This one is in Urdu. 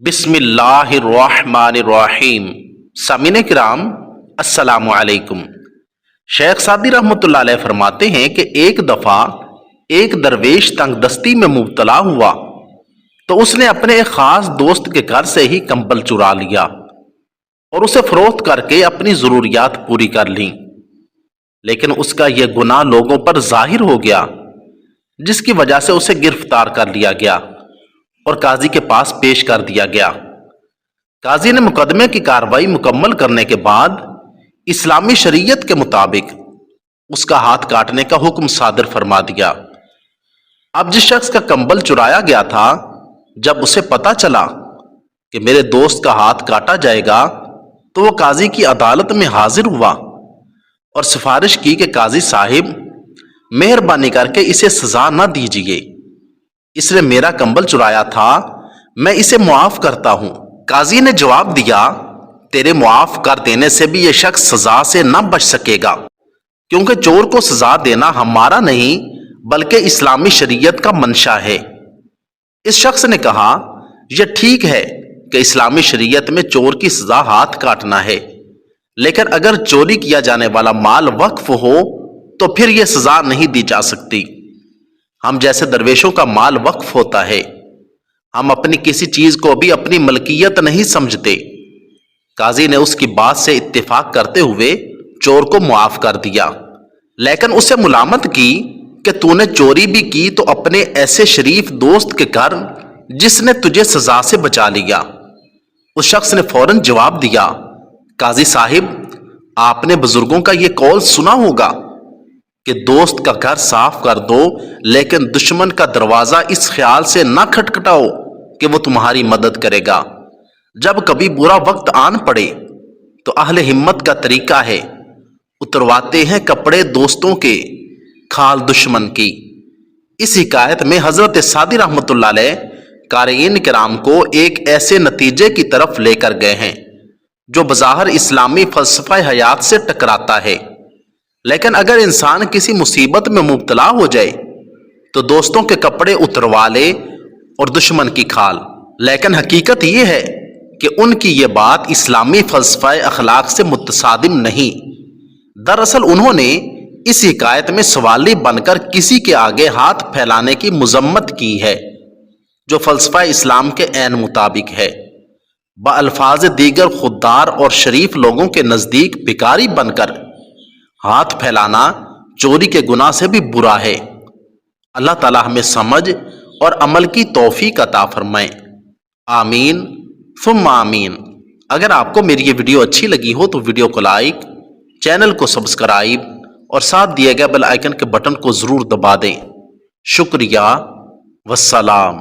بسم اللہ الرحمن الرحیم۔ سامعین کرام السلام علیکم۔ شیخ سعدی رحمۃ اللہ علیہ فرماتے ہیں کہ ایک دفعہ ایک درویش تنگ دستی میں مبتلا ہوا تو اس نے اپنے ایک خاص دوست کے گھر سے ہی کمبل چرا لیا اور اسے فروخت کر کے اپنی ضروریات پوری کر لیں، لیکن اس کا یہ گناہ لوگوں پر ظاہر ہو گیا، جس کی وجہ سے اسے گرفتار کر لیا گیا اور قاضی کے پاس پیش کر دیا گیا۔ قاضی نے مقدمے کی کارروائی مکمل کرنے کے بعد اسلامی شریعت کے مطابق اس کا ہاتھ کاٹنے کا حکم صادر فرما دیا۔ اب جس شخص کا کمبل چرایا گیا تھا، جب اسے پتا چلا کہ میرے دوست کا ہاتھ کاٹا جائے گا تو وہ قاضی کی عدالت میں حاضر ہوا اور سفارش کی کہ قاضی صاحب مہربانی کر کے اسے سزا نہ دیجیے، اس نے میرا کمبل چرایا تھا، میں اسے معاف کرتا ہوں۔ قاضی نے جواب دیا، تیرے معاف کر دینے سے بھی یہ شخص سزا سے نہ بچ سکے گا، کیونکہ چور کو سزا دینا ہمارا نہیں بلکہ اسلامی شریعت کا منشا ہے۔ اس شخص نے کہا، یہ ٹھیک ہے کہ اسلامی شریعت میں چور کی سزا ہاتھ کاٹنا ہے، لیکن اگر چوری کیا جانے والا مال وقف ہو تو پھر یہ سزا نہیں دی جا سکتی۔ ہم جیسے درویشوں کا مال وقف ہوتا ہے، ہم اپنی کسی چیز کو بھی اپنی ملکیت نہیں سمجھتے۔ قاضی نے اس کی بات سے اتفاق کرتے ہوئے چور کو معاف کر دیا، لیکن اسے ملامت کی کہ تو نے چوری بھی کی تو اپنے ایسے شریف دوست کے گھر جس نے تجھے سزا سے بچا لیا۔ اس شخص نے فوراً جواب دیا، قاضی صاحب آپ نے بزرگوں کا یہ قول سنا ہوگا کہ دوست کا گھر صاف کر دو لیکن دشمن کا دروازہ اس خیال سے نہ کھٹکھٹاؤ کہ وہ تمہاری مدد کرے گا۔ جب کبھی برا وقت آن پڑے تو اہل ہمت کا طریقہ ہے، اترواتے ہیں کپڑے دوستوں کے، کھال دشمن کی۔ اس حکایت میں حضرت سعدی رحمۃ اللہ علیہ قارئین کرام کو ایک ایسے نتیجے کی طرف لے کر گئے ہیں جو بظاہر اسلامی فلسفہ حیات سے ٹکراتا ہے، لیکن اگر انسان کسی مصیبت میں مبتلا ہو جائے تو دوستوں کے کپڑے اتروا لے اور دشمن کی کھال۔ لیکن حقیقت یہ ہے کہ ان کی یہ بات اسلامی فلسفہ اخلاق سے متصادم نہیں۔ دراصل انہوں نے اس حکایت میں سوالی بن کر کسی کے آگے ہاتھ پھیلانے کی مذمت کی ہے، جو فلسفہ اسلام کے عین مطابق ہے۔ بالفاظ دیگر خوددار اور شریف لوگوں کے نزدیک بھکاری بن کر ہاتھ پھیلانا چوری کے گناہ سے بھی برا ہے۔ اللہ تعالی ہمیں سمجھ اور عمل کی توفیق عطا فرمائے، آمین ثم آمین۔ اگر آپ کو میری یہ ویڈیو اچھی لگی ہو تو ویڈیو کو لائک، چینل کو سبسکرائب اور ساتھ دیے گئے بیل آئیکن کے بٹن کو ضرور دبا دیں۔ شکریہ، والسلام۔